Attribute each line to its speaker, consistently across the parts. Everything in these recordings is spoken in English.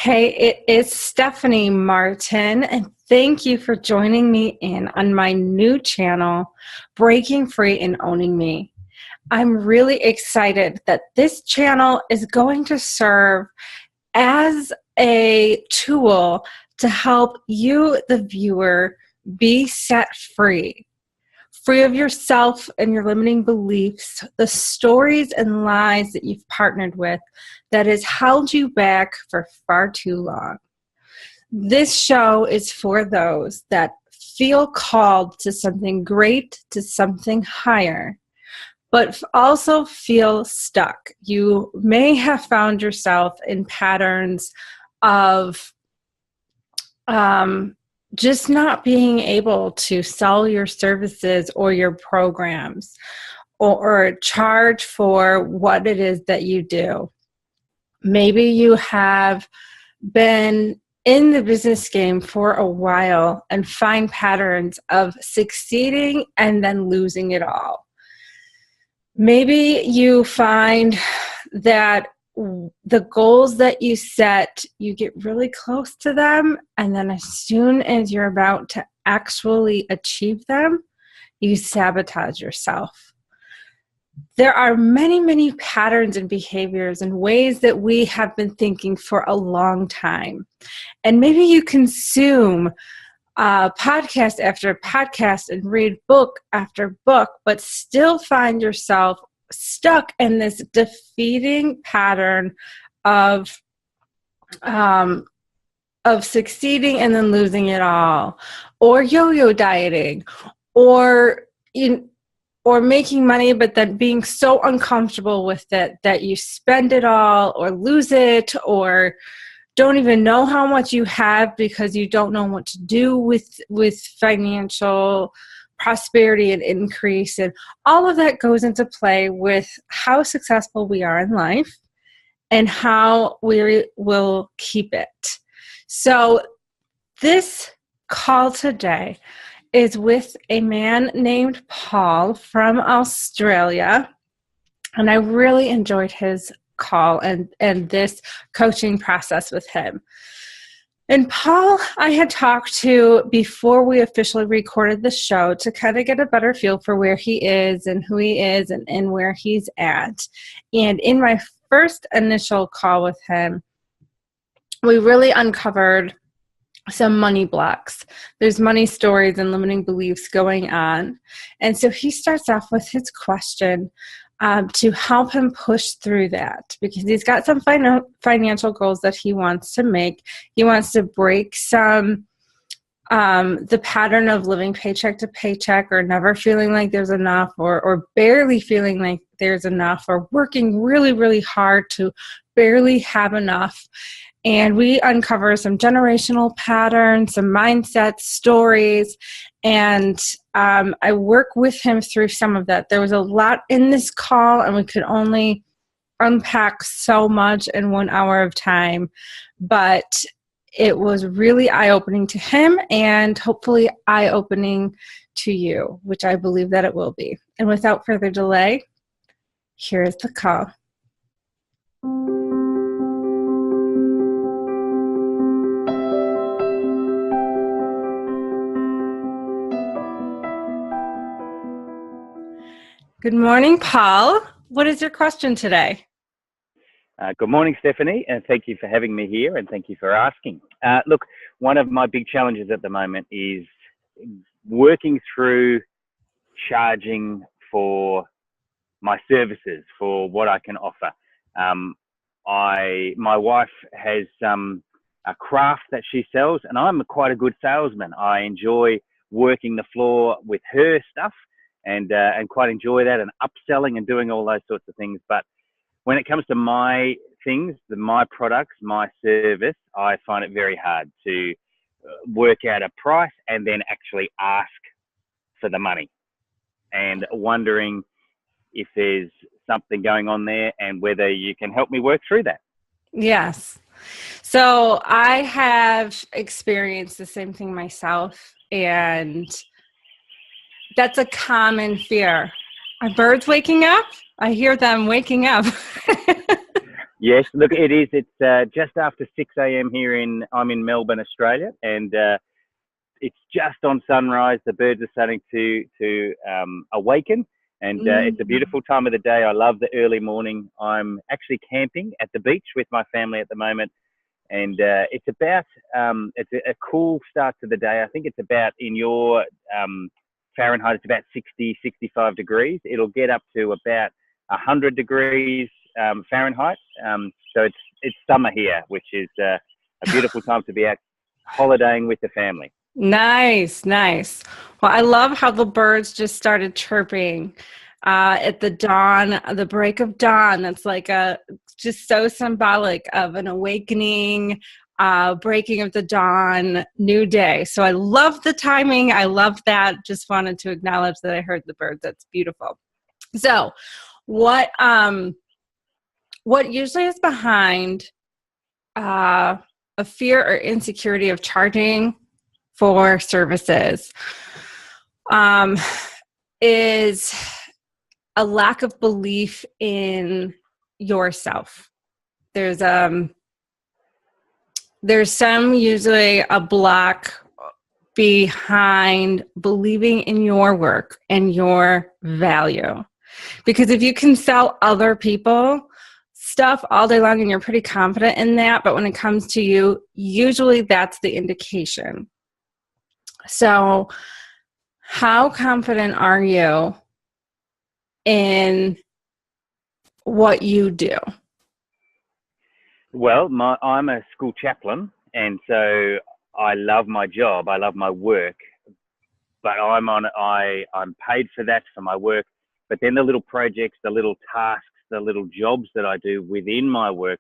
Speaker 1: Hey, it is Stephanie Martin, and thank you for joining me in on my new channel, Breaking Free and Owning Me. I'm really excited that this channel is going to serve as a tool to help you, the viewer, be set free. Free of yourself and your limiting beliefs, the stories and lies that you've partnered with that has held you back for far too long. This show is for those that feel called to something great, to something higher, but also feel stuck. You may have found yourself in patterns of just not being able to sell your services or your programs or charge for what it is that you do. Maybe you have been in the business game for a while and find patterns of succeeding and then losing it all. Maybe you find that the goals that you set, you get really close to them, and then as soon as you're about to actually achieve them, you sabotage yourself. There are many, many patterns and behaviors and ways that we have been thinking for a long time. And maybe you consume podcast after podcast and read book after book, but still find yourself stuck in this defeating pattern of succeeding and then losing it all, or yo-yo dieting, or making money but then being so uncomfortable with it that you spend it all or lose it, or don't even know how much you have because you don't know what to do with financial prosperity and increase. And all of that goes into play with how successful we are in life and how we will keep it. So this call today is with a man named Paul from Australia. And I really enjoyed his call and this coaching process with him. And Paul, I had talked to before we officially recorded the show to kind of get a better feel for where he is and who he is and where he's at. And in my first initial call with him, we really uncovered some money blocks. There's money stories and limiting beliefs going on. And so he starts off with his question to help him push through that, because he's got some financial goals that he wants to make. He wants to break some the pattern of living paycheck to paycheck, or never feeling like there's enough, or barely feeling like there's enough, or working really, really hard to barely have enough. And we uncover some generational patterns, some mindsets, stories, and I work with him through some of that. There was a lot in this call, and we could only unpack so much in 1 hour of time, but it was really eye-opening to him and hopefully eye-opening to you, which I believe that it will be. And without further delay, here's the call. Good morning, Paul. What is your question today?
Speaker 2: Good morning, Stephanie, and thank you for having me here, and thank you for asking. Look, one of my big challenges at the moment is working through charging for my services, for what I can offer. My wife has a craft that she sells, and I'm quite a good salesman. I enjoy working the floor with her stuff, and quite enjoy that, and upselling and doing all those sorts of things. But when it comes to my things, my products, my service, I find it very hard to work out a price and then actually ask for the money, and wondering if there's something going on there and whether you can help me work through that.
Speaker 1: Yes. So I have experienced the same thing myself, and that's a common fear. Are birds waking up? I hear them waking up.
Speaker 2: Yes, look, it is. It's just after 6 a.m. I'm in Melbourne, Australia, and it's just on sunrise. The birds are starting to awaken, and it's a
Speaker 1: Mm.
Speaker 2: beautiful time of the day. I love the early morning. I'm actually camping at the beach with my family at the moment, and it's about it's a cool start to the day. I think it's about in your Fahrenheit, it's about 60, 65 degrees. It'll get up to about 100 degrees Fahrenheit. So it's summer here, which is a beautiful time to be out holidaying with the family.
Speaker 1: Nice, nice. Well, I love how the birds just started chirping at the dawn, the break of dawn. That's like just so symbolic of an awakening, breaking of the dawn, new day. So I love the timing. I love that. Just wanted to acknowledge that I heard the birds. That's beautiful. So, what usually is behind a fear or insecurity of charging for services is a lack of belief in yourself. There's some usually a block behind believing in your work and your value. Because if you can sell other people stuff all day long and you're pretty confident in that, but when it comes to you, usually that's the indication. So, how confident are you in what you do?
Speaker 2: Well, I'm a school chaplain, and so I love my job. I love my work, but I'm paid for that for my work. But then the little projects, the little tasks, the little jobs that I do within my work,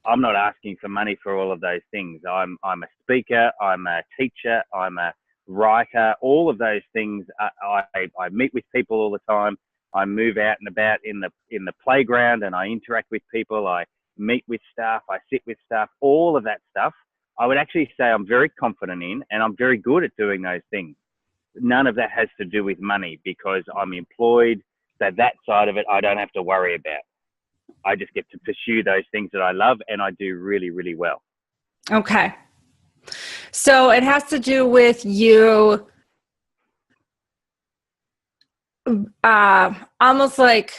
Speaker 2: I'm not asking for money for all of those things. I'm a speaker, I'm a teacher, I'm a writer. All of those things. I meet with people all the time. I move out and about in the playground, and I interact with people. I meet with staff. I sit with staff. All of that stuff, I would actually say I'm very confident in, and I'm very good at doing those things. None of that has to do with money because I'm employed. So that side of it, I don't have to worry about. I just get to pursue those things that I love, and I do really, really well.
Speaker 1: Okay. So it has to do with you almost like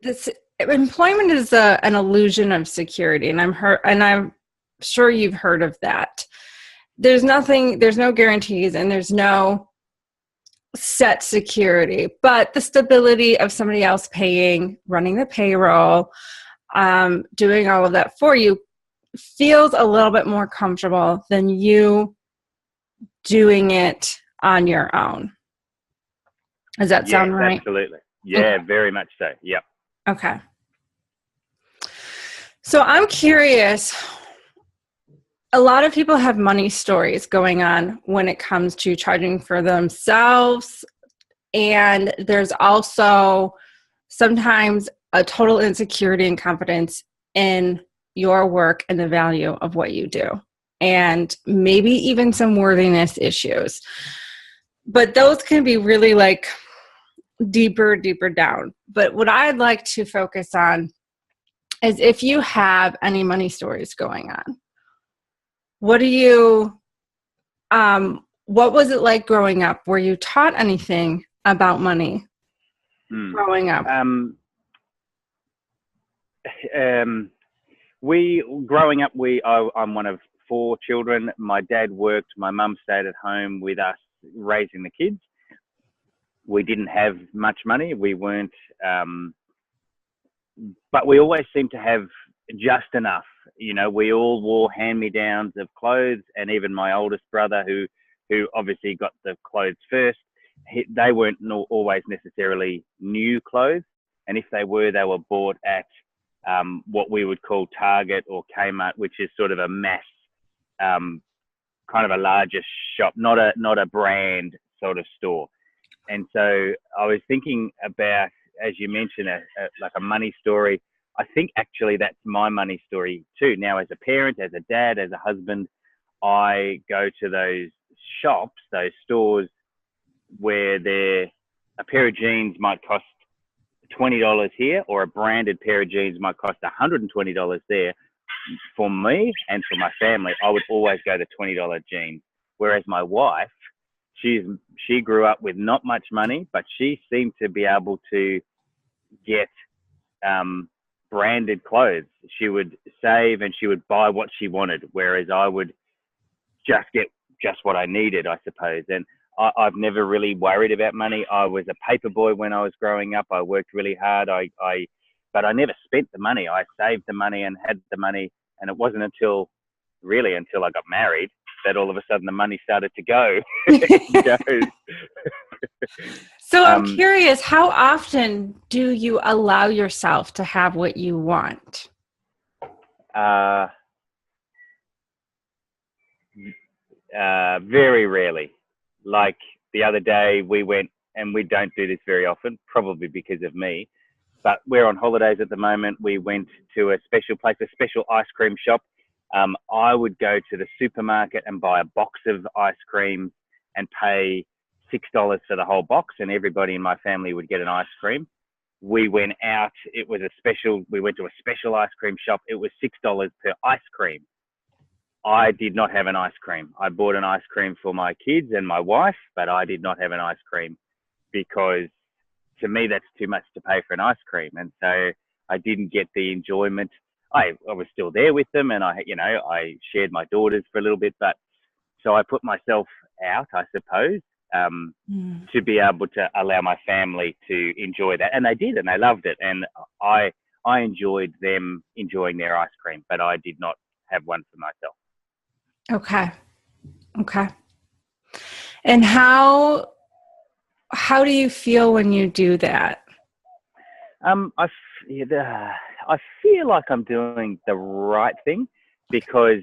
Speaker 1: this employment is an illusion of security, and I'm sure you've heard of that. There's no guarantees, and there's no set security, but the stability of somebody else paying, running the payroll, doing all of that for you feels a little bit more comfortable than you doing it on your own. Does that sound right?
Speaker 2: Absolutely. Yeah, okay. Very much so. Yep.
Speaker 1: Okay. So I'm curious, a lot of people have money stories going on when it comes to charging for themselves. And there's also sometimes a total insecurity and confidence in your work and the value of what you do. And maybe even some worthiness issues. But those can be really like deeper down. But what I'd like to focus on is if you have any money stories going on. What was it like growing up? Were you taught anything about money growing up?
Speaker 2: I'm one of 4 children. My dad worked. My mum stayed at home with us raising the kids. We didn't have much money. We weren't, but we always seemed to have just enough. You know, we all wore hand-me-downs of clothes, and even my oldest brother, who obviously got the clothes first, they weren't always necessarily new clothes, and if they were bought at what we would call Target or Kmart, which is sort of a mass, kind of a larger shop, not a brand sort of store. And so I was thinking about, as you mentioned, like a money story. I think actually that's my money story too. Now, as a parent, as a dad, as a husband, I go to those shops, those stores where a pair of jeans might cost $20 here, or a branded pair of jeans might cost $120 there. For me and for my family, I would always go to $20 jeans. Whereas my wife, she grew up with not much money, but she seemed to be able to get branded clothes. She would save and she would buy what she wanted, whereas I would just get just what I needed, I suppose. And I've never really worried about money. I was a paper boy when I was growing up. I worked really hard. But I never spent the money. I saved the money and had the money. And it wasn't until I got married that all of a sudden the money started to go.
Speaker 1: So I'm curious, how often do you allow yourself to have what you want?
Speaker 2: Very rarely. Like the other day we went, and we don't do this very often, probably because of me, but we're on holidays at the moment. We went to a special place, a special ice cream shop. I would go to the supermarket and buy a box of ice cream and pay $6 for the whole box, and everybody in my family would get an ice cream. We went out. We went to a special ice cream shop. It was $6 per ice cream. I did not have an ice cream. I bought an ice cream for my kids and my wife, but I did not have an ice cream because to me, that's too much to pay for an ice cream. And so I didn't get the enjoyment. I was still there with them, and I shared my daughters for a little bit, but so I put myself out, I suppose, to be able to allow my family to enjoy that. And they did, and they loved it. And I enjoyed them enjoying their ice cream, but I did not have one for myself.
Speaker 1: Okay. And how do you feel when you do that?
Speaker 2: I feel like I'm doing the right thing, because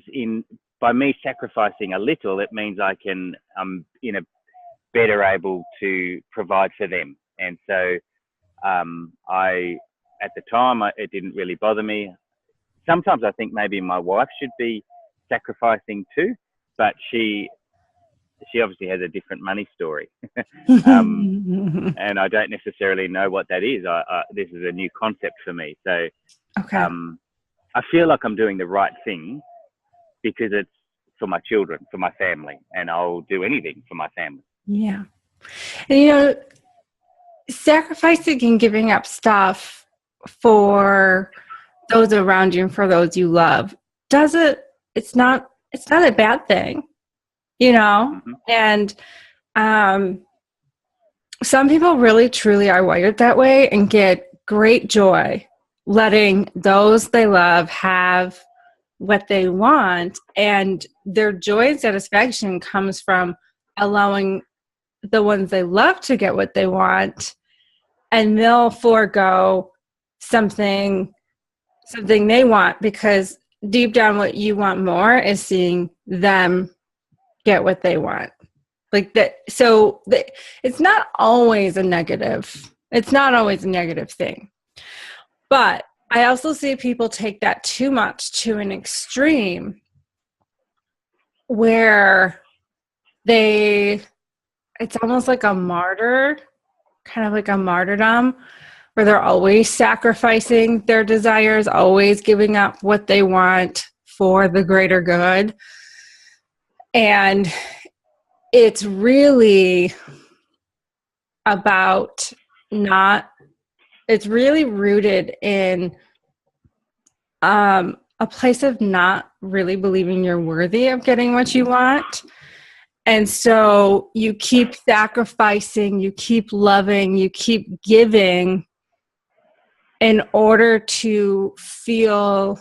Speaker 2: by me sacrificing a little, it means I'm better able to provide for them. And so at the time, it didn't really bother me. Sometimes I think maybe my wife should be sacrificing too, but she obviously has a different money story. And I don't necessarily know what that is. This is a new concept for me. So I feel like I'm doing the right thing because it's for my children, for my family, and I'll do anything for my family.
Speaker 1: Yeah. And sacrificing and giving up stuff for those around you and for those you love, it's not a bad thing,
Speaker 2: Mm-hmm.
Speaker 1: And some people really truly are wired that way and get great joy letting those they love have what they want, and their joy and satisfaction comes from allowing the ones they love to get what they want, and they'll forego something they want, because deep down what you want more is seeing them get what they want. Like that. So it's not always a negative. It's not always a negative thing. But I also see people take that too much to an extreme where it's almost like a martyr, kind of like a martyrdom, where they're always sacrificing their desires, always giving up what they want for the greater good. And it's really about it's really rooted in a place of not really believing you're worthy of getting what you want. And so you keep sacrificing, you keep loving, you keep giving in order to feel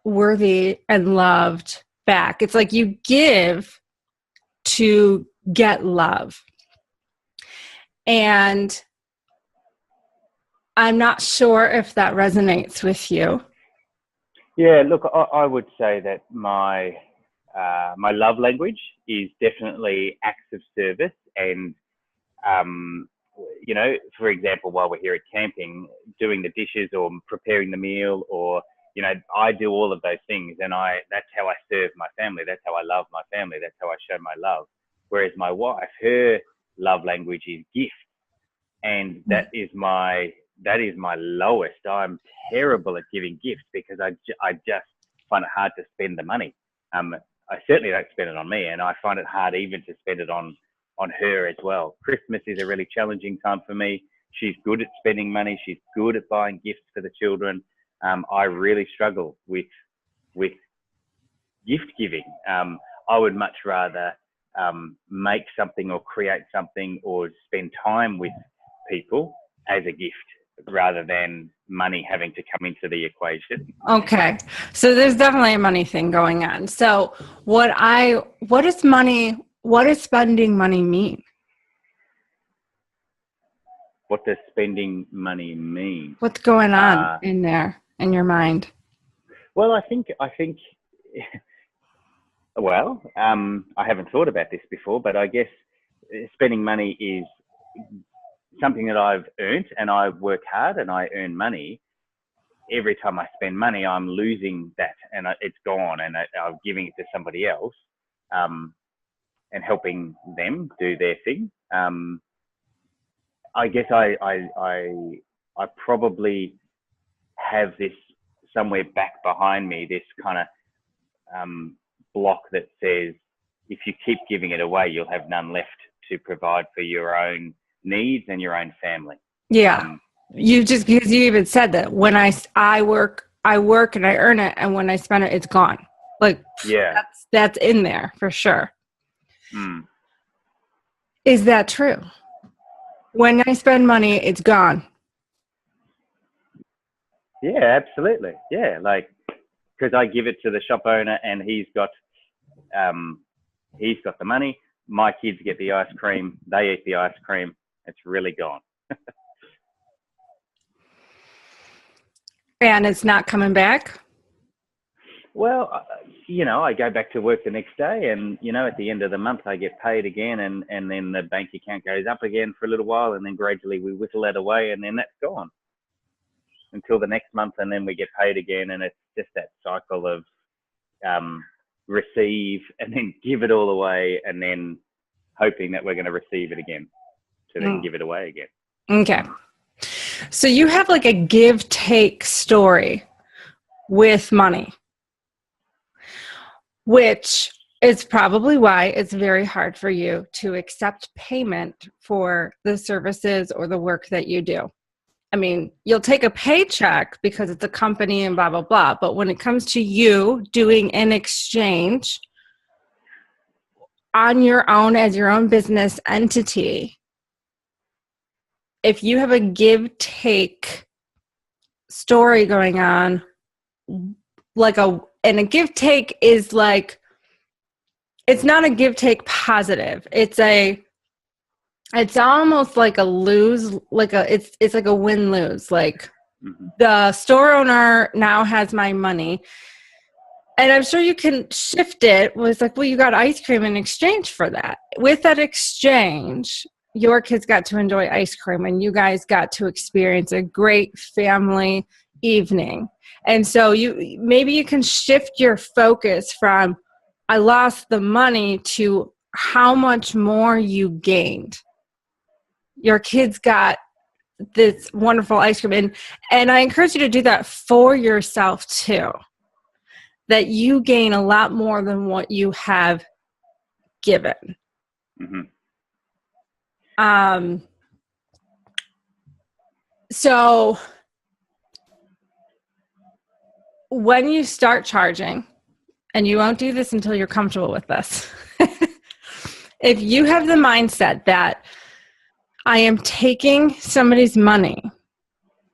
Speaker 1: worthy and loved back. It's like you give to get love. And I'm not sure if that resonates with you.
Speaker 2: Yeah, look, I would say that my love language is definitely acts of service. And, for example, while we're here at camping, doing the dishes or preparing the meal, or, I do all of those things, and that's how I serve my family. That's how I love my family. That's how I show my love. Whereas my wife, her love language is gift. and that is my lowest. I'm terrible at giving gifts because I just find it hard to spend the money. I certainly don't spend it on me, and I find it hard even to spend it on her as well. Christmas is a really challenging time for me. She's good at spending money. She's good at buying gifts for the children. I really struggle with gift giving. I would much rather make something or create something or spend time with people as a gift rather than money having to come into the equation.
Speaker 1: Okay. So there's definitely a money thing going on. So what does spending money mean?
Speaker 2: What does spending money mean?
Speaker 1: What's going on in there, in your mind?
Speaker 2: Well, I think, well, I haven't thought about this before, but I guess spending money is something that I've earned, and I work hard and I earn money. Every time I spend money, I'm losing that, and it's gone, and I'm giving it to somebody else, and helping them do their thing. I guess I probably have this somewhere back behind me, this kind of block that says, if you keep giving it away, you'll have none left to provide for your own needs and your own family.
Speaker 1: Yeah. Because you even said that when I work and I earn it, and when I spend it, it's gone. Like,
Speaker 2: yeah,
Speaker 1: that's in there for sure.
Speaker 2: Mm.
Speaker 1: Is that true? When I spend money, it's gone.
Speaker 2: Yeah, absolutely. Yeah, like, because I give it to the shop owner and he's got the money. My kids get the ice cream. They eat the ice cream. It's really gone.
Speaker 1: And it's not coming back?
Speaker 2: Well, I go back to work the next day, and, at the end of the month, I get paid again, and then the bank account goes up again for a little while, and then gradually we whittle that away, and then that's gone until the next month, and then we get paid again, and it's just that cycle of receive and then give it all away, and then hoping that we're going to receive it again to then give it away again.
Speaker 1: Okay. So you have like a give-take story with money, which is probably why it's very hard for you to accept payment for the services or the work that you do. I mean, you'll take a paycheck because it's a company and blah, blah, blah. But when it comes to you doing an exchange on your own as your own business entity, if you have a give-take story going on, and a give-take is like, it's not a give-take positive. It's almost like a lose, it's like a win-lose. Like, the store owner now has my money, and I'm sure you can shift it. It's like, well, you got ice cream in exchange for that. With that exchange, your kids got to enjoy ice cream, and you guys got to experience a great family evening. And so maybe you can shift your focus from, I lost the money, to how much more you gained. Your kids got this wonderful ice cream. And I encourage you to do that for yourself too, that you gain a lot more than what you have given.
Speaker 2: Mm-hmm.
Speaker 1: So when you start charging, and you won't do this until you're comfortable with this, if you have the mindset that I am taking somebody's money,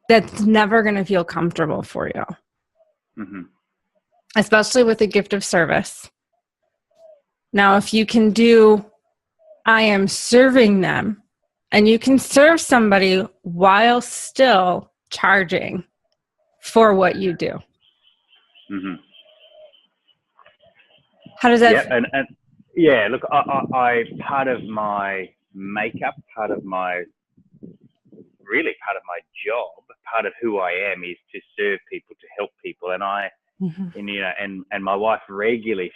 Speaker 1: that's never going to feel comfortable for you.
Speaker 2: Mm-hmm. Especially
Speaker 1: with a gift of service. Now, if you can do, I am serving them, and you can serve somebody while still charging for what you do.
Speaker 2: Mm-hmm.
Speaker 1: How does that feel?
Speaker 2: And yeah, look, I part of my makeup, part of my job, part of who I am is to serve people, to help people. And and my wife regularly,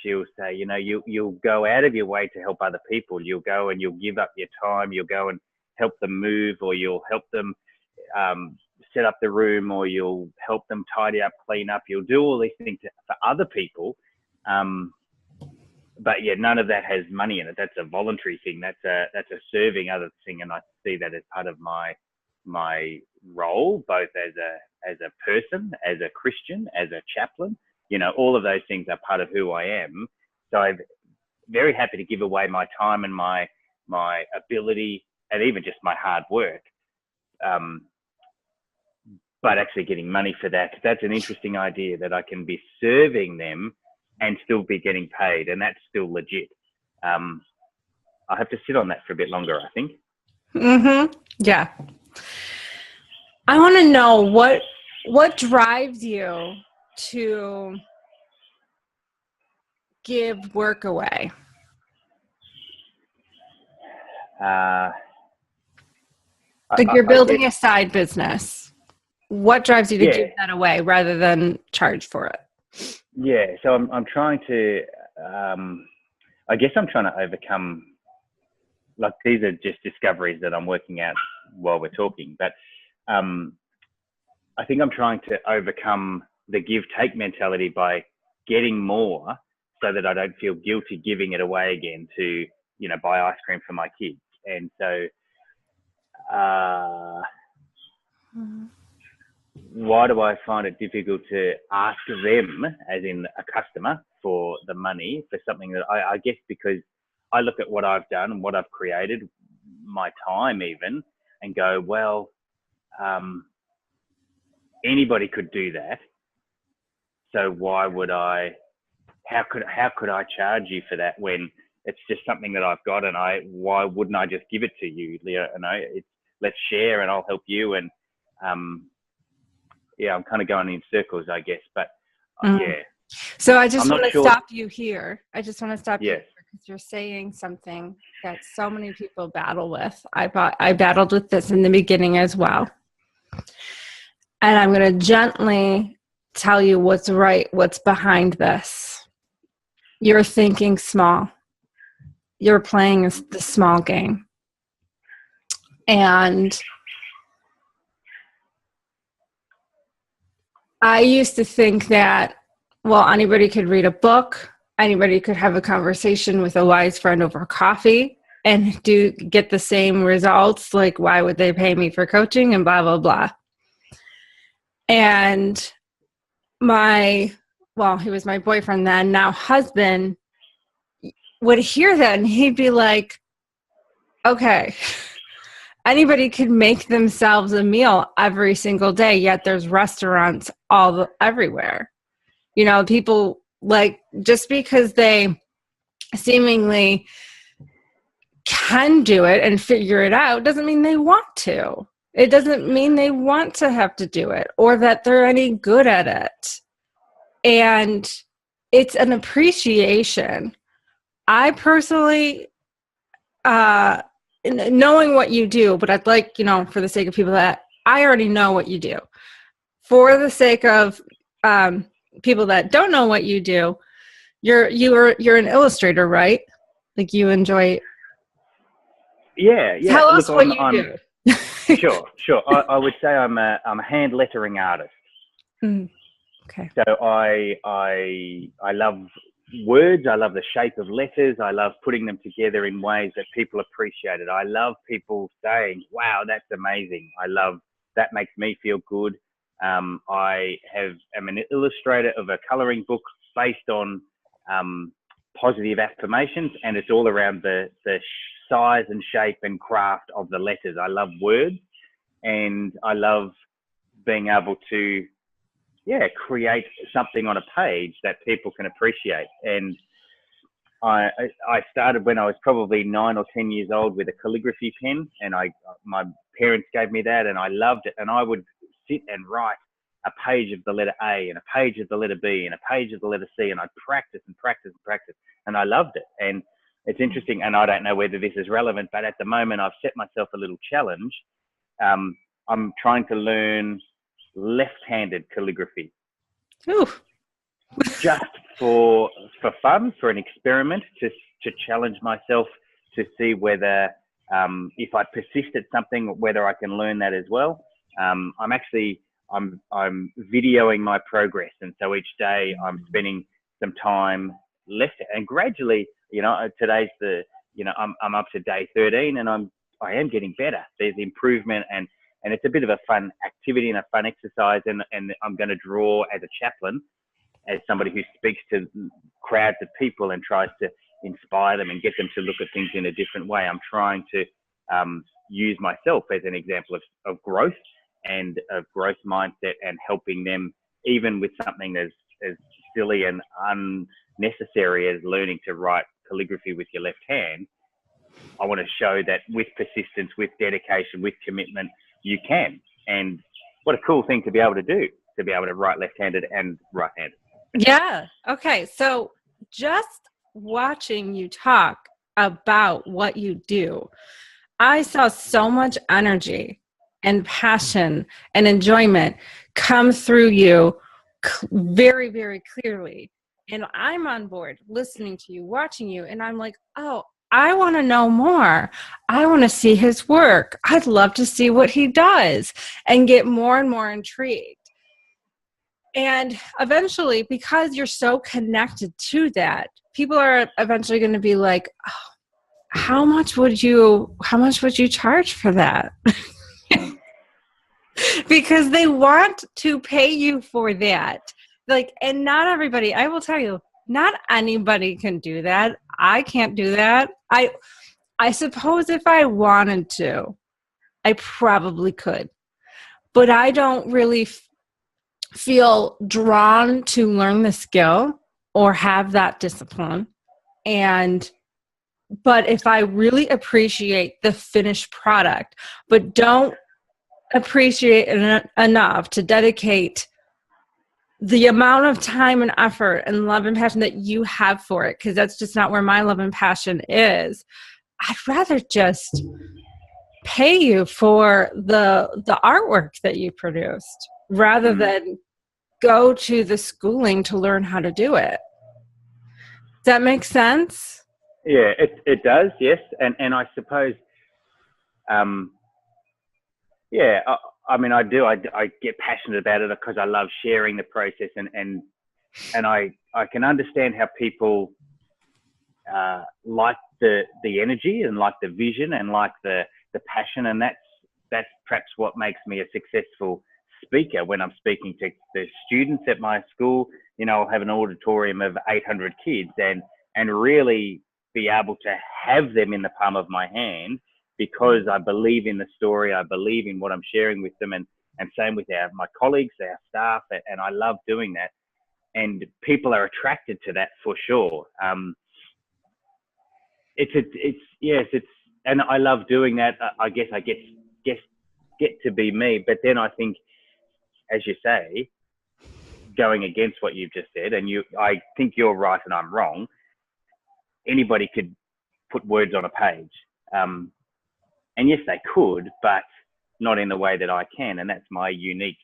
Speaker 2: she'll say, you'll go out of your way to help other people. You'll go and you'll give up your time. You'll go and help them move, or you'll help them set up the room, or you'll help them tidy up, clean up. You'll do all these things for other people. But yeah, none of that has money in it. That's a voluntary thing. That's a serving other thing. And I see that as part of my role, both as a person, as a Christian, as a chaplain. You know, all of those things are part of who I am. So I'm very happy to give away my time and my ability, and even just my hard work. But actually getting money for that, that's an interesting idea, that I can be serving them and still be getting paid, and that's still legit. I have to sit on that for a bit longer, I think.
Speaker 1: Yeah. I want to know what drives you to give work away. Like you're building a side business. What drives you to give that away rather than charge for it?
Speaker 2: Yeah, so I'm trying to, I guess I'm trying to overcome, like these are just discoveries that I'm working out while we're talking, but I think I'm trying to overcome the give-take mentality by getting more so that I don't feel guilty giving it away again to, you know, buy ice cream for my kids. And so why do I find it difficult to ask them, as in a customer, for the money for something that I guess because I look at what I've done and what I've created, my time even, and go, well, anybody could do that. So why would how could I charge you for that when it's just something that I've got, and why wouldn't I just give it to you, Leo? You know, let's share and I'll help you. And yeah, I'm kind of going in circles, I guess, but yeah.
Speaker 1: So I just want to stop you here. I just want to stop you here because you're saying something that so many people battle with. I battled with this in the beginning as well. And I'm going to gently tell you what's right, what's behind this. You're thinking small. You're playing the small game. And I used to think that, well, anybody could read a book, anybody could have a conversation with a wise friend over coffee and get the same results. Like, why would they pay me for coaching and blah, blah, blah. And he was my boyfriend then, now husband, would hear that and he'd be like, okay, anybody could make themselves a meal every single day, yet there's restaurants everywhere. You know, people, like, just because they seemingly can do it and figure it out doesn't mean they want to. It doesn't mean they want to have to do it or that they're any good at it. And it's an appreciation. I personally, knowing what you do, but I'd like, you know, for the sake of people that I already know what you do, for the sake of people that don't know what you do, you're an illustrator, right? Like you enjoy.
Speaker 2: Yeah.
Speaker 1: Tell us what you do.
Speaker 2: Sure. I would say I'm a hand lettering artist.
Speaker 1: Okay.
Speaker 2: So I love words. I love the shape of letters. I love putting them together in ways that people appreciate it. I love people saying, "Wow, that's amazing." I love that. Makes me feel good. I'm an illustrator of a coloring book based on positive affirmations, and it's all around the size and shape and craft of the letters. I love words, and I love being able to create something on a page that people can appreciate. And I started when I was probably 9 or 10 years old with a calligraphy pen, and my parents gave me that, and I loved it. And I would sit and write a page of the letter A and a page of the letter B and a page of the letter C, and I'd practice and practice and practice, and I loved it. And it's interesting, and I don't know whether this is relevant, but at the moment I've set myself a little challenge. I'm trying to learn left-handed calligraphy.
Speaker 1: Ooh.
Speaker 2: Just for fun, for an experiment, to challenge myself to see whether If I persist at something, whether I can learn that as well. I'm videoing my progress, and so each day I'm spending some time left, and gradually, today's I'm up to day 13, and I am getting better. There's improvement, and it's a bit of a fun activity and a fun exercise, and I'm going to draw as a chaplain, as somebody who speaks to crowds of people and tries to inspire them and get them to look at things in a different way. I'm trying to use myself as an example of growth and of growth mindset, and helping them even with something as silly and unnecessary as learning to write calligraphy with your left hand. I want to show that with persistence, with dedication, with commitment, you can. And what a cool thing to be able to do, to be able to write left-handed and right-handed.
Speaker 1: Yeah. Okay. So just watching you talk about what you do, I saw so much energy and passion and enjoyment come through you very, very clearly. And I'm on board listening to you, watching you, and I'm like, oh, I want to know more. I want to see his work. I'd love to see what he does and get more and more intrigued. And eventually, because you're so connected to that, people are eventually going to be like, oh, how much would you charge for that? Because they want to pay you for that. Like, and not everybody, I will tell you, not anybody can do that. I can't do that. I suppose if I wanted to, I probably could, but I don't really feel drawn to learn the skill or have that discipline. But if I really appreciate the finished product, but don't appreciate it enough to dedicate the amount of time and effort and love and passion that you have for it, because that's just not where my love and passion is, I'd rather just pay you for the artwork that you produced rather than go to the schooling to learn how to do it. Does that make sense?
Speaker 2: Yeah, it does, yes. And I suppose, yeah, I mean, I do. I get passionate about it because I love sharing the process, and I can understand how people like the energy and like the vision and like the passion, and that's perhaps what makes me a successful speaker when I'm speaking to the students at my school. I'll have an auditorium of 800 kids, and really be able to have them in the palm of my hand, because I believe in the story, I believe in what I'm sharing with them, and same with my colleagues, our staff, and I love doing that. And people are attracted to that for sure. And I love doing that. I guess I get to be me, but then I think, as you say, going against what you've just said, and I think you're right and I'm wrong. Anybody could put words on a page. And yes, they could, but not in the way that I can. And that's my unique,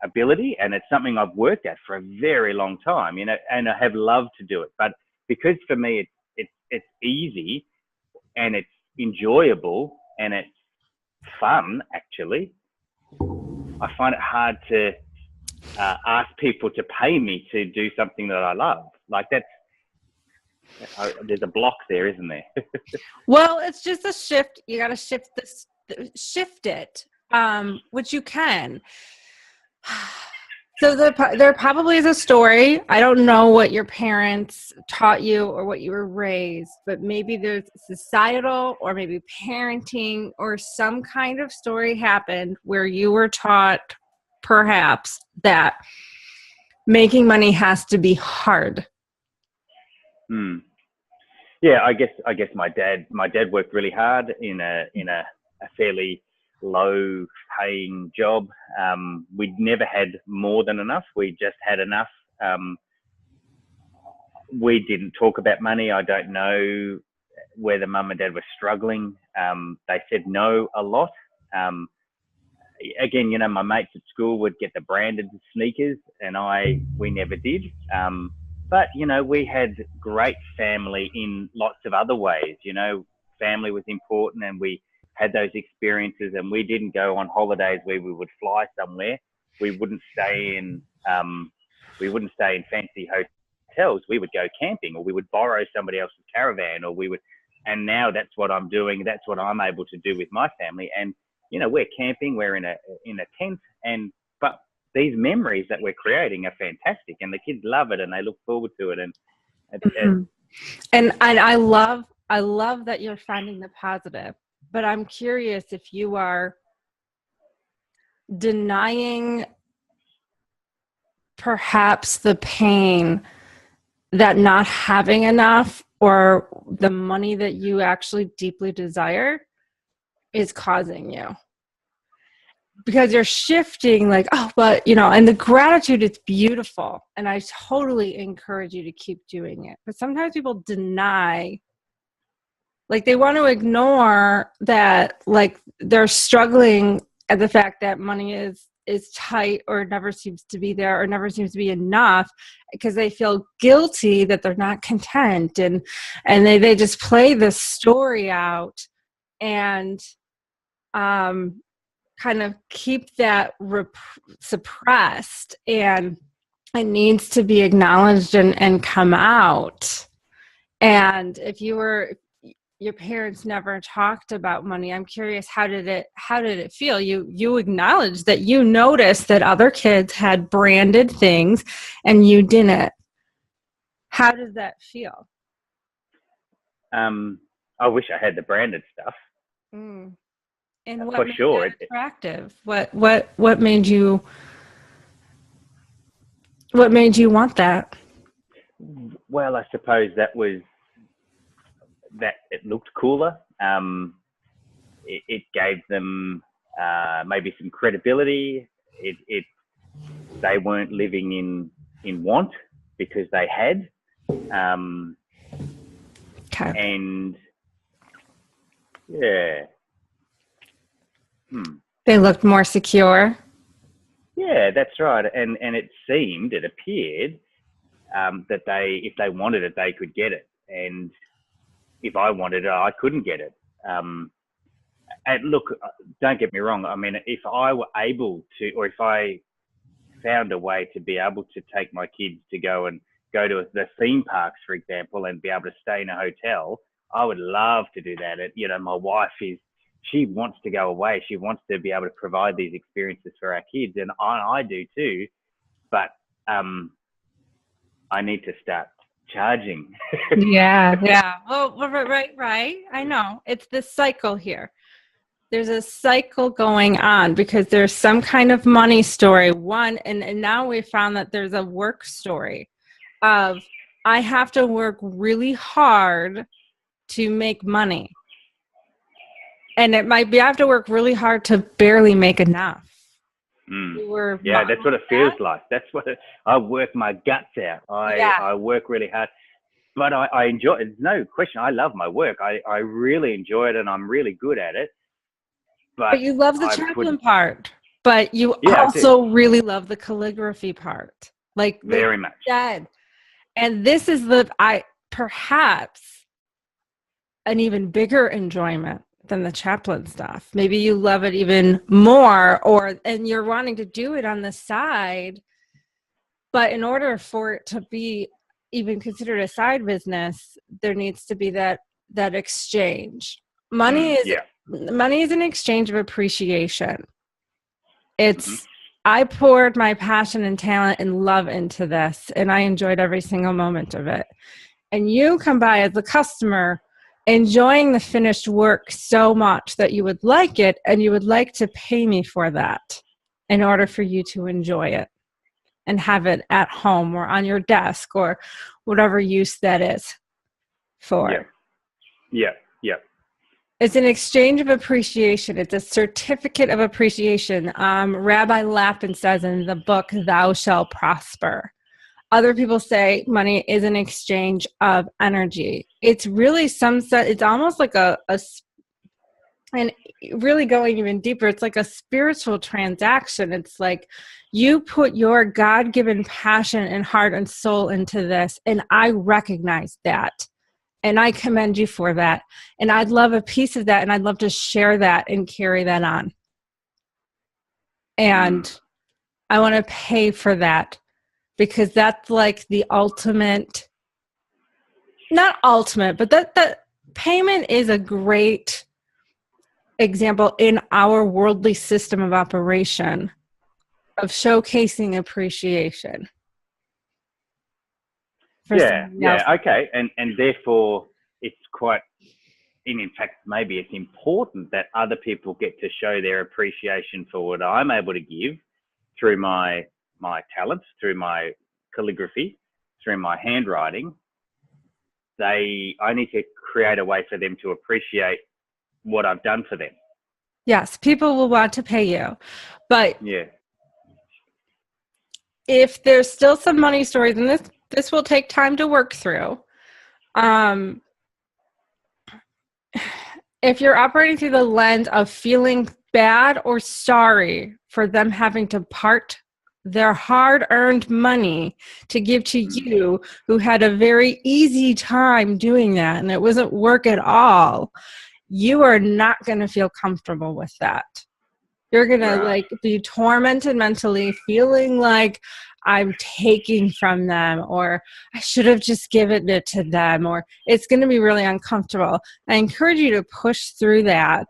Speaker 2: ability. And it's something I've worked at for a very long time, and I have loved to do it. But because for me, it's easy and it's enjoyable and it's fun, actually, I find it hard to ask people to pay me to do something that I love. Like there's a block there, isn't there?
Speaker 1: Well, it's just a shift. You got to shift it, which you can. So there probably is a story. I don't know what your parents taught you or what you were raised, but maybe there's societal or maybe parenting or some kind of story happened where you were taught perhaps that making money has to be hard.
Speaker 2: Yeah, I guess my dad worked really hard in a fairly low paying job. We'd never had more than enough. We just had enough. We didn't talk about money. I don't know whether mum and dad were struggling. They said no a lot. Again, my mates at school would get the branded sneakers, and we never did. But we had great family in lots of other ways. family was important, and we had those experiences, and we didn't go on holidays where we would fly somewhere. We wouldn't stay in fancy hotels. We would go camping, or we would borrow somebody else's caravan, or we would. And now that's what I'm doing. That's what I'm able to do with my family. And we're camping. We're in a tent, but these memories that we're creating are fantastic, and the kids love it, and they look forward to it.
Speaker 1: And I love that you're finding the positive. But I'm curious if you are denying perhaps the pain that not having enough or the money that you actually deeply desire is causing you. Because you're shifting like, and the gratitude is beautiful. And I totally encourage you to keep doing it. But sometimes people deny, like they want to ignore that, like they're struggling at the fact that money is tight, or never seems to be there, or never seems to be enough, because they feel guilty that they're not content, and they just play this story out and kind of keep that suppressed, and it needs to be acknowledged and come out. And if your parents never talked about money, I'm curious, how did it feel? You acknowledged that you noticed that other kids had branded things and you didn't. How does that feel?
Speaker 2: I wish I had the branded stuff.
Speaker 1: And what
Speaker 2: for
Speaker 1: made
Speaker 2: sure
Speaker 1: that attractive? What made you want that?
Speaker 2: Well, I suppose that it looked cooler. It gave them maybe some credibility. They weren't living in want because they had.
Speaker 1: Okay.
Speaker 2: And yeah.
Speaker 1: They looked more secure.
Speaker 2: Yeah, that's right. And it appeared that if they wanted it, they could get it. And if I wanted it, I couldn't get it. And look, don't get me wrong. I mean, if I were able to, or if I found a way to be able to take my kids to go to the theme parks, for example, and be able to stay in a hotel, I would love to do that. My wife she wants to go away. She wants to be able to provide these experiences for our kids, and I do too. But I need to start charging.
Speaker 1: Yeah. Well, right. I know. It's this cycle here. There's a cycle going on because there's some kind of money story. And now we found that there's a work story of I have to work really hard to make money. And it might be I have to work really hard to barely make enough.
Speaker 2: Yeah, that's what it feels like. That's what I work my guts out. I work really hard, but I enjoy it. There's no question. I love my work. I really enjoy it, and I'm really good at it. But
Speaker 1: you love the chaplain part. But you also really love the calligraphy part. Like
Speaker 2: very much.
Speaker 1: And this is perhaps an even bigger enjoyment than the chaplain stuff. Maybe you love it even more, and you're wanting to do it on the side. But in order for it to be even considered a side business, there needs to be that exchange. Money is an exchange of appreciation. It's I poured my passion and talent and love into this, and I enjoyed every single moment of it. And you come by as a customer enjoying the finished work so much that you would like it, and you would like to pay me for that in order for you to enjoy it and have it at home or on your desk or whatever use that is for.
Speaker 2: Yeah.
Speaker 1: It's an exchange of appreciation. It's a certificate of appreciation. Rabbi Lapin says in the book, Thou Shall Prosper. Other people say money is an exchange of energy. It's really it's almost like and really going even deeper, it's like a spiritual transaction. It's like you put your God-given passion and heart and soul into this, and I recognize that. And I commend you for that. And I'd love a piece of that. And I'd love to share that and carry that on. And I want to pay for that, because that's like the ultimate, not ultimate, but that payment is a great example in our worldly system of operation of showcasing appreciation for somebody else.
Speaker 2: Okay. And therefore it's quite, in fact, maybe it's important that other people get to show their appreciation for what I'm able to give through my talents, through my calligraphy, through my handwriting. I need to create a way for them to appreciate what I've done for them.
Speaker 1: Yes, people will want to pay you. But
Speaker 2: yeah,
Speaker 1: if there's still some money stories, and this will take time to work through, if you're operating through the lens of feeling bad or sorry for them having to part their hard-earned money to give to you, who had a very easy time doing that and it wasn't work at all, you are not going to feel comfortable with that. You're going to like be tormented mentally, feeling like I'm taking from them, or I should have just given it to them, or it's going to be really uncomfortable. I encourage you to push through that.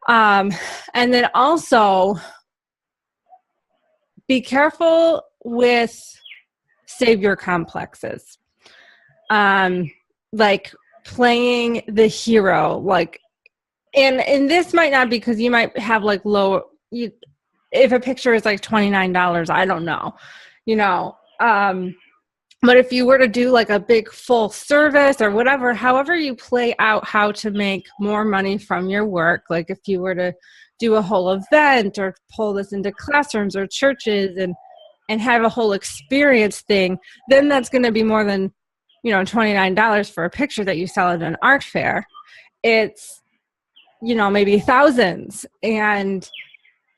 Speaker 1: And then also be careful with savior complexes. Like playing the hero, like, and this might not be, because you might have like if a picture is like $29, I don't know, but if you were to do like a big full service or whatever, however you play out how to make more money from your work, like if you were to do a whole event or pull this into classrooms or churches and have a whole experience thing, then that's going to be more than, $29 for a picture that you sell at an art fair. It's, maybe thousands. And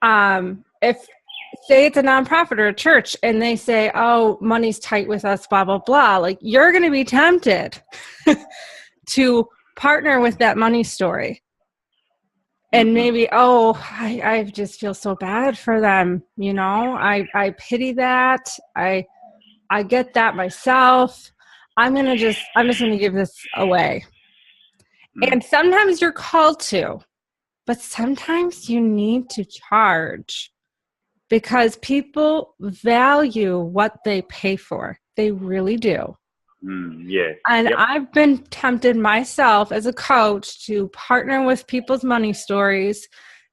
Speaker 1: if, say it's a nonprofit or a church and they say, oh, money's tight with us, blah, blah, blah, like you're going to be tempted to partner with that money story. And maybe, I just feel so bad for them. I pity that. I get that myself. I'm just going to give this away. And sometimes you're called to, but sometimes you need to charge, because people value what they pay for. They really do. And I've been tempted myself as a coach to partner with people's money stories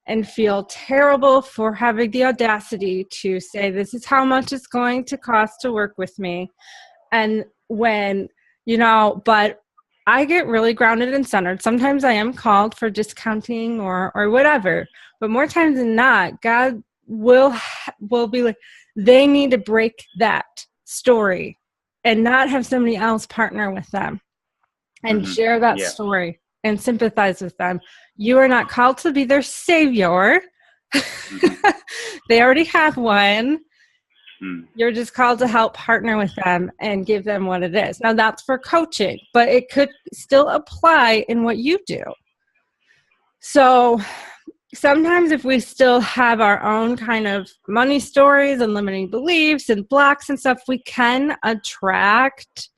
Speaker 1: and feel terrible for having the audacity to say, this is how much it's going to cost to work with me. And when, but I get really grounded and centered. Sometimes I am called for discounting or whatever, but more times than not, God will be like, they need to break that story and not have somebody else partner with them and share that story and sympathize with them. You are not called to be their savior. They already have one. You're just called to help partner with them and give them what it is. Now that's for coaching, but it could still apply in what you do. So sometimes if we still have our own kind of money stories and limiting beliefs and blocks and stuff, we can attract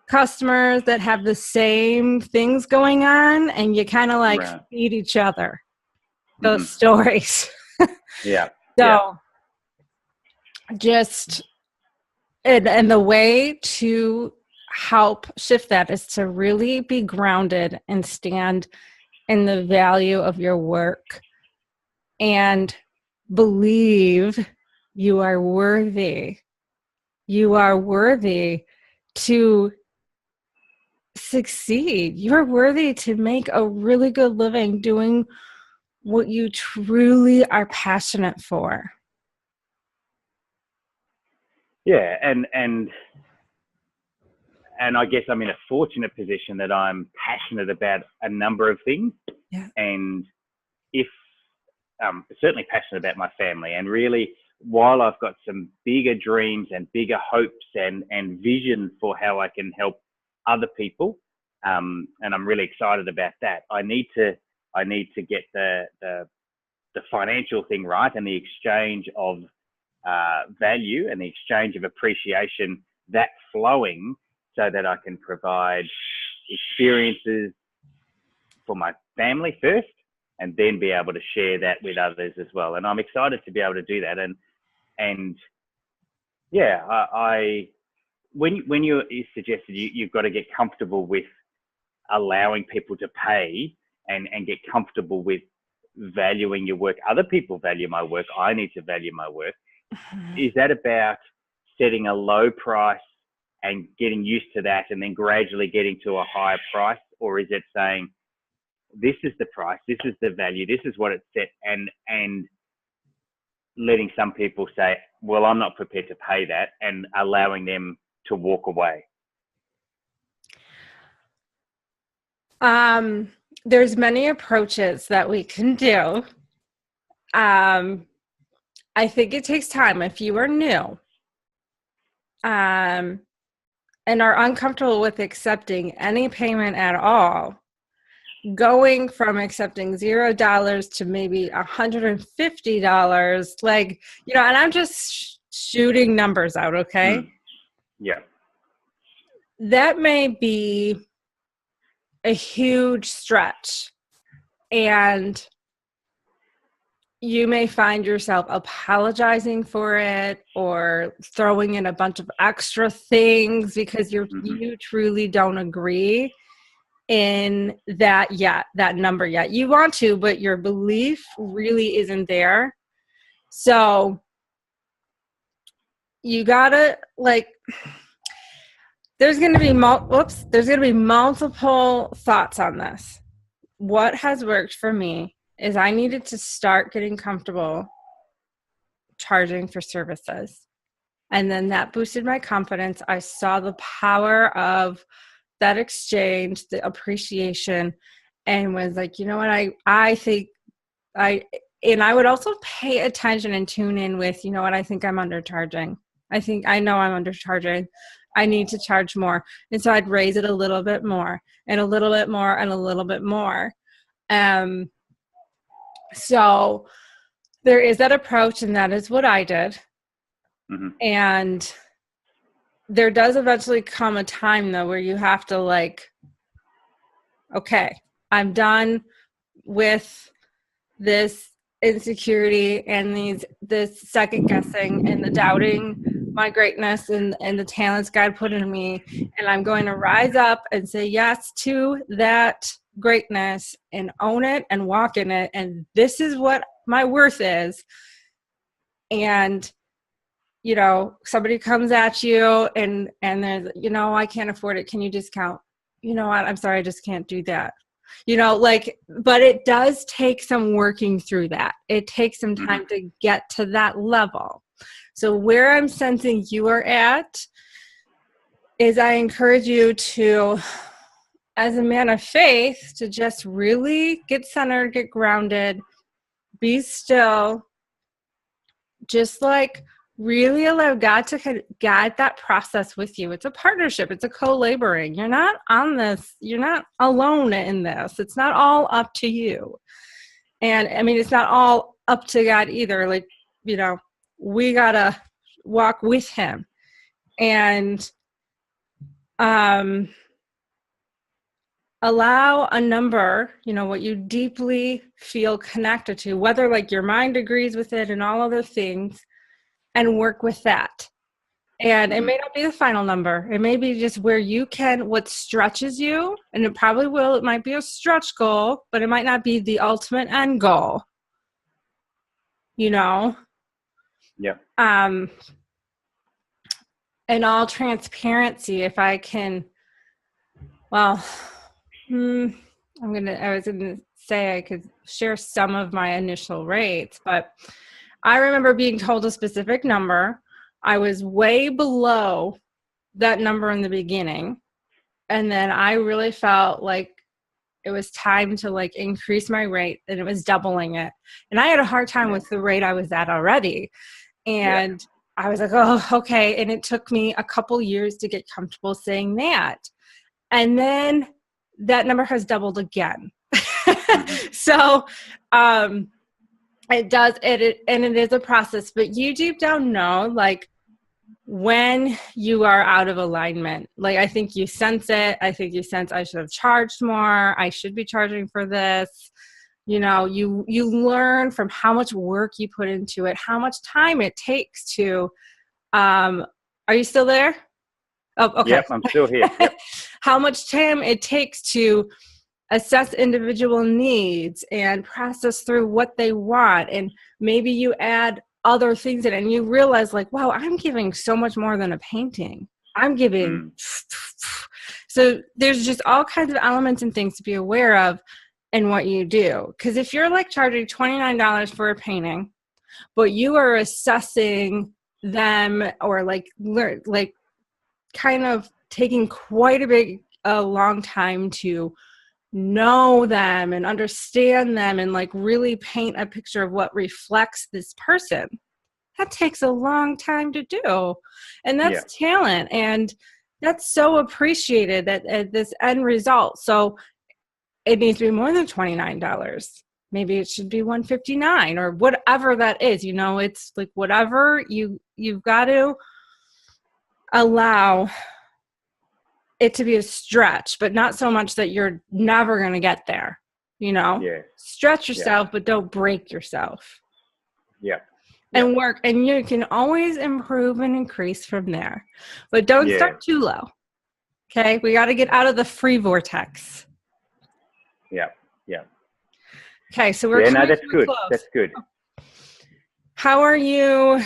Speaker 1: customers that have the same things going on, and you kind of like feed each other those stories. So just, and the way to help shift that is to really be grounded and stand in the value of your work and believe you are worthy. You are worthy to succeed. You're worthy to make a really good living doing what you truly are passionate for.
Speaker 2: Yeah, and I guess I'm in a fortunate position that I'm passionate about a number of things, and if certainly passionate about my family. And really, while I've got some bigger dreams and bigger hopes and vision for how I can help other people. And I'm really excited about that. I need to get the financial thing right, and the exchange of value and the exchange of appreciation, that flowing, so that I can provide experiences for my family first, and then be able to share that with others as well. And I'm excited to be able to do that. And yeah, when you suggested you've got to get comfortable with allowing people to pay, and get comfortable with valuing your work. Other people value my work. I need to value my work. Is that about setting a low price and getting used to that, and then gradually getting to a higher price? Or is it saying, this is the price, this is the value, this is what it's set, and letting some people say, well, I'm not prepared to pay that, and allowing them to walk away?
Speaker 1: There's many approaches that we can do. I think it takes time. If you are new, and are uncomfortable with accepting any payment at all, going from accepting $0 to maybe $150, like, and I'm just shooting numbers out, okay?
Speaker 2: Yeah.
Speaker 1: That may be a huge stretch, and you may find yourself apologizing for it, or throwing in a bunch of extra things because you truly don't agree in that number yet. You want to, but your belief really isn't there. So you gotta, there's gonna be multiple thoughts on this. What has worked for me is I needed to start getting comfortable charging for services. And then that boosted my confidence. I saw the power of that exchange, the appreciation, and was like, you know what, I think I would also pay attention and tune in with, you know what, I think I'm undercharging. I know I'm undercharging. I need to charge more. And so I'd raise it a little bit more, and a little bit more, and a little bit more. So there is that approach, and that is what I did. And there does eventually come a time, though, where you have to okay, I'm done with this insecurity and this second guessing and the doubting my greatness and the talents God put in me. And I'm going to rise up and say yes to that greatness and own it and walk in it. And this is what my worth is. And somebody comes at you and there's, I can't afford it. Can you discount? You know what? I'm sorry. I just can't do that. But it does take some working through that. It takes some time to get to that level. So where I'm sensing you are at is I encourage you to, as a man of faith, to just really get centered, get grounded, be still, just really allow God to guide that process with you. It's a partnership. It's a co-laboring. You're not on this. You're not alone in this. It's not all up to you. And it's not all up to God either. We got to walk with him. And allow a number, what you deeply feel connected to, whether your mind agrees with it and all other things, and work with that. And it may not be the final number. It may be just where you can, what stretches you, and it probably will. It might be a stretch goal, but it might not be the ultimate end goal. Yeah. In all transparency, if I can, I was gonna say I could share some of my initial rates, but I remember being told a specific number. I was way below that number in the beginning. And then I really felt like it was time to increase my rate, and it was doubling it. And I had a hard time with the rate I was at already. And I was like, oh, okay. And it took me a couple years to get comfortable saying that. And then that number has doubled again.
Speaker 2: Mm-hmm.
Speaker 1: So it does, and it is a process, but you deep down know, like, when you are out of alignment. Like, I think you sense it. I think you sense, I should have charged more. I should be charging for this. You know, you learn from how much work you put into it, how much time it takes to, are you still there? Oh, okay.
Speaker 2: Yep, I'm still here. Yep.
Speaker 1: How much time it takes to assess individual needs and process through what they want. And maybe you add other things in and you realize, like, wow, I'm giving so much more than a painting. I'm giving. So there's just all kinds of elements and things to be aware of in what you do. Because if you're like charging $29 for a painting, but you are assessing them, or like kind of taking quite a long time to know them and understand them and like really paint a picture of what reflects this person, that takes a long time to do. And that's talent. And that's so appreciated at this end result. So it needs to be more than $29. Maybe it should be $159 or whatever that is. You know, it's like whatever you've got to allow it to be a stretch, but not so much that you're never going to get there. You know, stretch yourself, but don't break yourself. And work, and you can always improve and increase from there, but don't start too low. Okay, we got to get out of the free vortex. Okay, so we're
Speaker 2: that's good.
Speaker 1: close.
Speaker 2: That's good.
Speaker 1: How are you?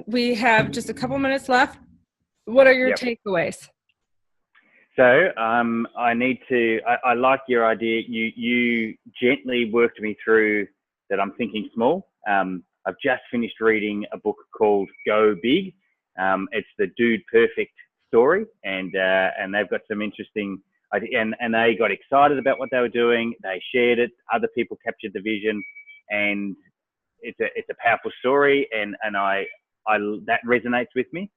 Speaker 1: We have just a couple minutes left. What are your takeaways?
Speaker 2: So I need to. I like your idea. You gently worked me through that. I'm thinking small. I've just finished reading a book called Go Big. It's the Dude Perfect story, and they've got some interesting. And they got excited about what they were doing. They shared it. Other people captured the vision, and it's a powerful story. And I that resonates with me.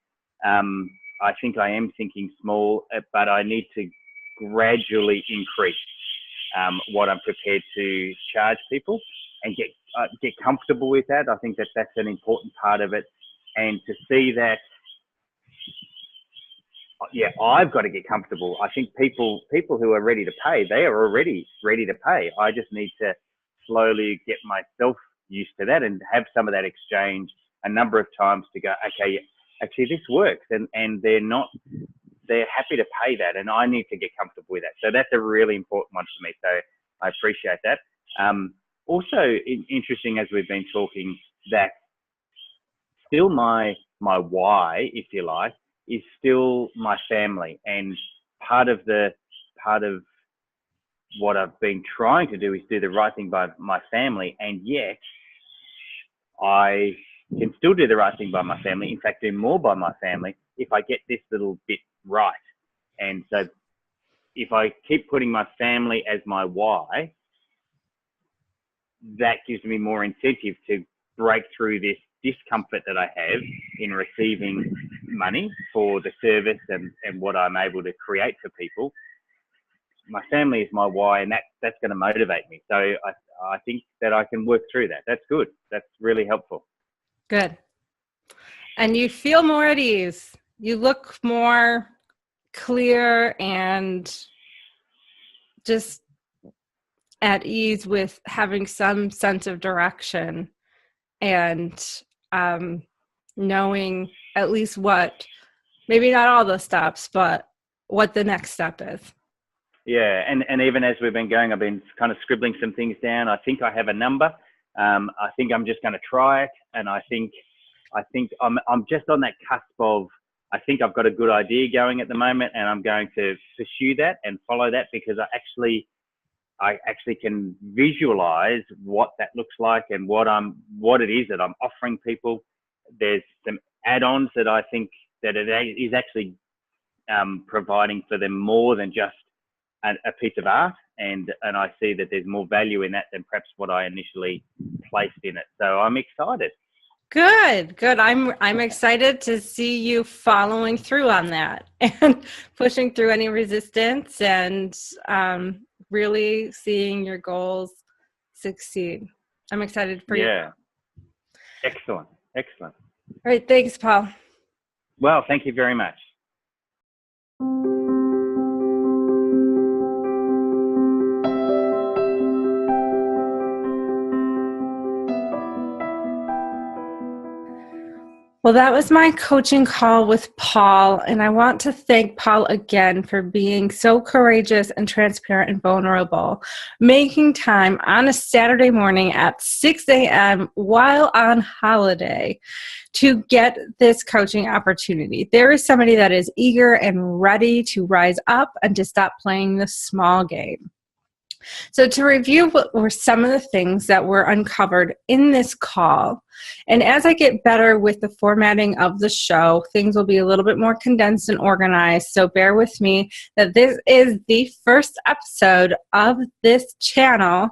Speaker 2: I think I am thinking small, but I need to gradually increase what I'm prepared to charge people, and get comfortable with that. I think that's an important part of it, and to see that. I've got to get comfortable. I think people who are ready to pay, they are already ready to pay. I just need to slowly get myself used to that and have some of that exchange a number of times to go, okay, actually this works, and they're happy to pay that, and I need to get comfortable with that. So that's a really important one for me. So I appreciate that. Also interesting, as we've been talking, that still my why, if you like, is still my family, and part of what I've been trying to do is do the right thing by my family, and yet I can still do the right thing by my family. In fact, do more by my family if I get this little bit right. And so if I keep putting my family as my why, that gives me more incentive to break through this discomfort that I have in receiving money for the service and what I'm able to create for people. My family is my why, and that's going to motivate me. So I think that I can work through that. That's good. That's really helpful.
Speaker 1: Good. And you feel more at ease. You look more clear and just at ease with having some sense of direction and knowing at least what, maybe not all the steps, but what the next step is.
Speaker 2: Yeah, and even as we've been going, I've been kind of scribbling some things down. I think I have a number. I think I'm just going to try it, and I think I'm just on that cusp of. I think I've got a good idea going at the moment, and I'm going to pursue that and follow that, because I actually can visualize what that looks like and what it is that I'm offering people. There's some add-ons that I think that it is actually providing for them more than just a piece of art, and I see that there's more value in that than perhaps what I initially placed in it. So I'm excited.
Speaker 1: Good, good. I'm excited to see you following through on that and pushing through any resistance and really seeing your goals succeed. I'm excited for you.
Speaker 2: Yeah. Excellent. Excellent.
Speaker 1: All right. Thanks, Paul.
Speaker 2: Well, thank you very much.
Speaker 1: Well, that was my coaching call with Paul, and I want to thank Paul again for being so courageous and transparent and vulnerable, making time on a Saturday morning at 6 a.m. while on holiday to get this coaching opportunity. There is somebody that is eager and ready to rise up and to stop playing the small game. So to review what were some of the things that were uncovered in this call, and as I get better with the formatting of the show, things will be a little bit more condensed and organized, so bear with me that this is the first episode of this channel,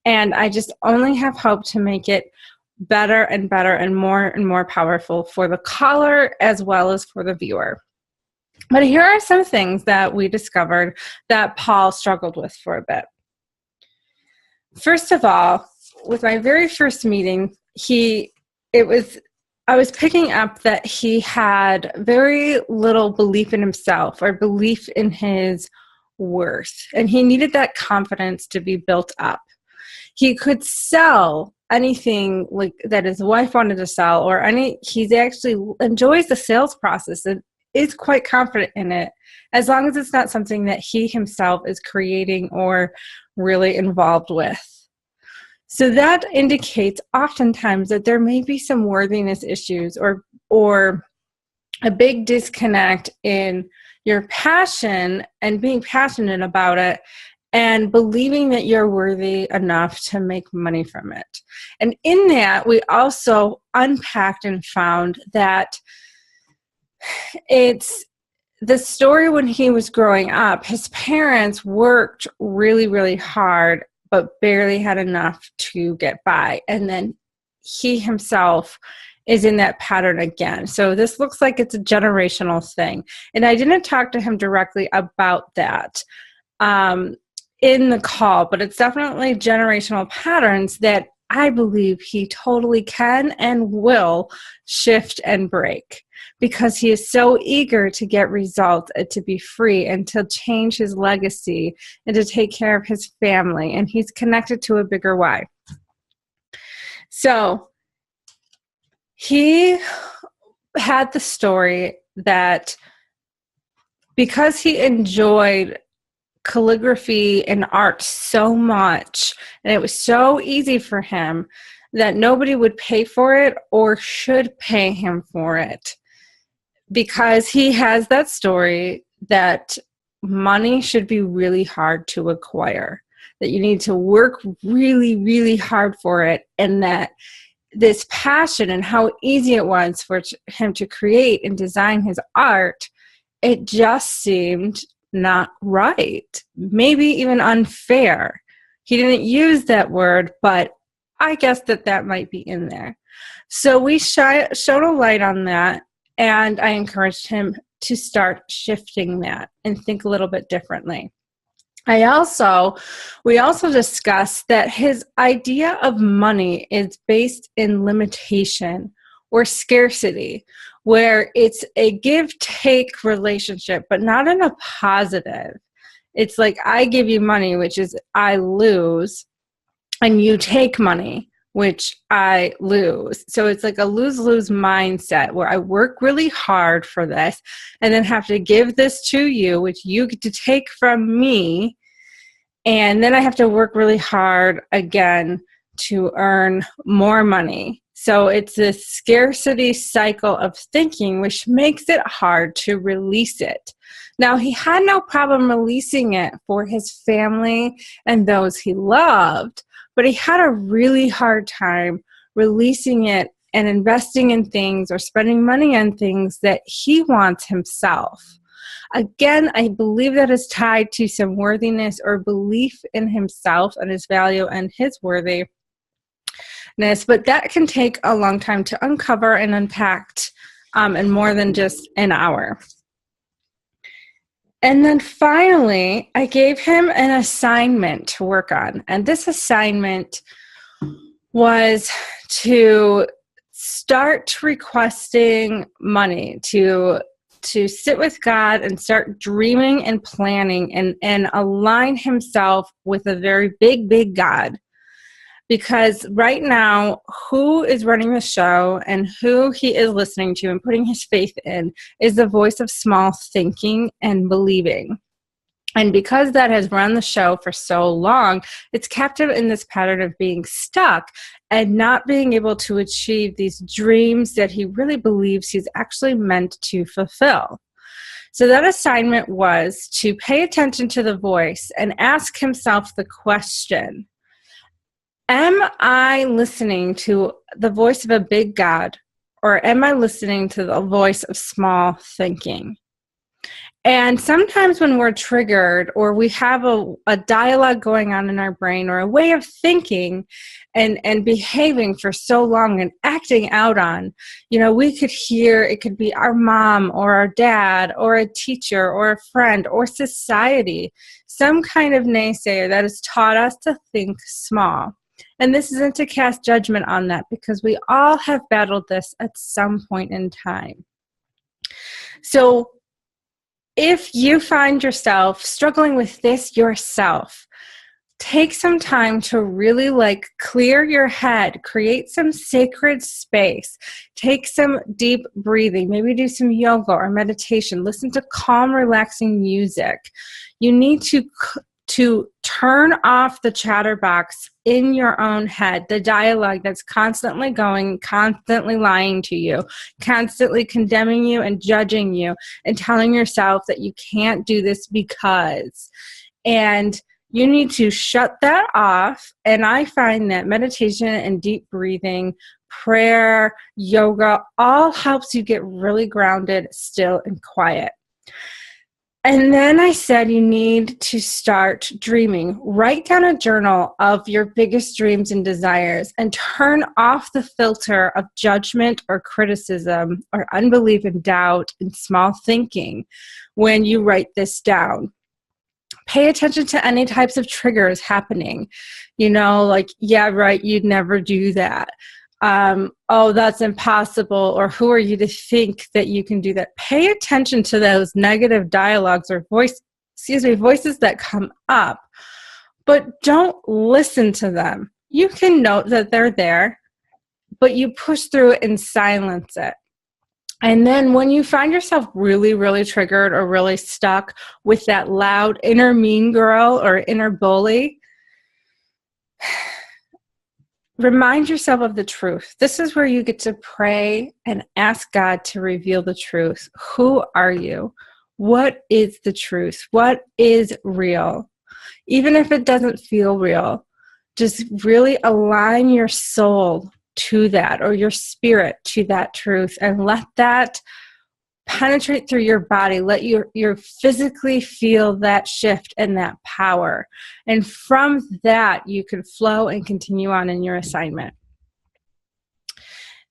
Speaker 1: and I just only have hope to make it better and better and more powerful for the caller as well as for the viewer. But here are some things that we discovered that Paul struggled with for a bit. First of all, with my very first meeting, I was picking up that he had very little belief in himself or belief in his worth, and he needed that confidence to be built up. He could sell anything like that his wife wanted to sell, or he actually enjoys the sales process and is quite confident in it, as long as it's not something that he himself is creating or really involved with. So that indicates oftentimes that there may be some worthiness issues or a big disconnect in your passion and being passionate about it and believing that you're worthy enough to make money from it. And in that, we also unpacked and found that it's the story when he was growing up. His parents worked really, really hard, but barely had enough to get by. And then he himself is in that pattern again. So this looks like it's a generational thing. And I didn't talk to him directly about that in the call, but it's definitely generational patterns that I believe he totally can and will shift and break, because he is so eager to get results and to be free and to change his legacy and to take care of his family. And he's connected to a bigger why. So he had the story that because he enjoyed calligraphy and art so much, and it was so easy for him, that nobody would pay for it or should pay him for it, because he has that story that money should be really hard to acquire, that you need to work really, really hard for it, and that this passion and how easy it was for him to create and design his art, it just seemed not right, maybe even unfair. He didn't use that word, but I guess that might be in there. So we shone a light on that, and I encouraged him to start shifting that and think a little bit differently. We also discussed that his idea of money is based in limitation or scarcity, where it's a give-take relationship, but not in a positive. It's like I give you money, which is I lose, and you take money, which I lose. So it's like a lose-lose mindset where I work really hard for this and then have to give this to you, which you get to take from me, and then I have to work really hard again to earn more money. So it's this scarcity cycle of thinking, which makes it hard to release it. Now, he had no problem releasing it for his family and those he loved, but he had a really hard time releasing it and investing in things or spending money on things that he wants himself. Again, I believe that is tied to some worthiness or belief in himself and his value and his worthy. but that can take a long time to uncover and unpack, and more than just an hour. And then finally, I gave him an assignment to work on. And this assignment was to start requesting money, to sit with God and start dreaming and planning and align himself with a very big, big God. Because right now, who is running the show and who he is listening to and putting his faith in is the voice of small thinking and believing. And because that has run the show for so long, it's kept him in this pattern of being stuck and not being able to achieve these dreams that he really believes he's actually meant to fulfill. So that assignment was to pay attention to the voice and ask himself the question, am I listening to the voice of a big God, or am I listening to the voice of small thinking? And sometimes when we're triggered or we have a dialogue going on in our brain or a way of thinking and behaving for so long and acting out on, we could hear, it could be our mom or our dad or a teacher or a friend or society, some kind of naysayer that has taught us to think small. And this isn't to cast judgment on that, because we all have battled this at some point in time. So if you find yourself struggling with this yourself, take some time to really clear your head, create some sacred space, take some deep breathing, maybe do some yoga or meditation, listen to calm, relaxing music. You need to turn off the chatterbox in your own head, the dialogue that's constantly going, constantly lying to you, constantly condemning you and judging you and telling yourself that you can't do this because. And you need to shut that off. And I find that meditation and deep breathing, prayer, yoga, all helps you get really grounded, still, and quiet. And then I said you need to start dreaming. Write down a journal of your biggest dreams and desires and turn off the filter of judgment or criticism or unbelief and doubt and small thinking when you write this down. Pay attention to any types of triggers happening. Yeah, right, you'd never do that. Oh, that's impossible, or who are you to think that you can do that? Pay attention to those negative dialogues or voices that come up, but don't listen to them. You can note that they're there, but you push through it and silence it. And then when you find yourself really, really triggered or really stuck with that loud inner mean girl or inner bully, remind yourself of the truth. This is where you get to pray and ask God to reveal the truth. Who are you? What is the truth? What is real? Even if it doesn't feel real, just really align your soul to that, or your spirit to that truth, and let that penetrate through your body. Let you physically feel that shift and that power. And from that, you can flow and continue on in your assignment.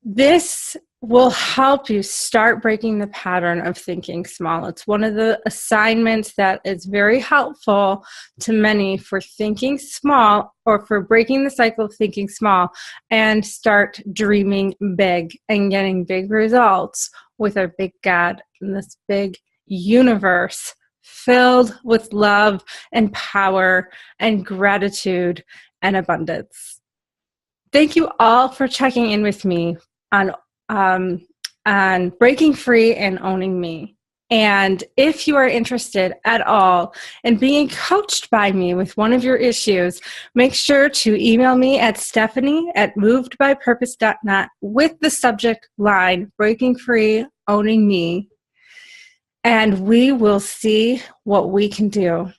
Speaker 1: This will help you start breaking the pattern of thinking small. It's one of the assignments that is very helpful to many for thinking small, or for breaking the cycle of thinking small and start dreaming big and getting big results with our big God in this big universe filled with love and power and gratitude and abundance. Thank you all for checking in with me on breaking free and owning me. And if you are interested at all in being coached by me with one of your issues, make sure to email me at stephanie@movedbypurpose.net with the subject line, Breaking Free, Owning Me. And we will see what we can do.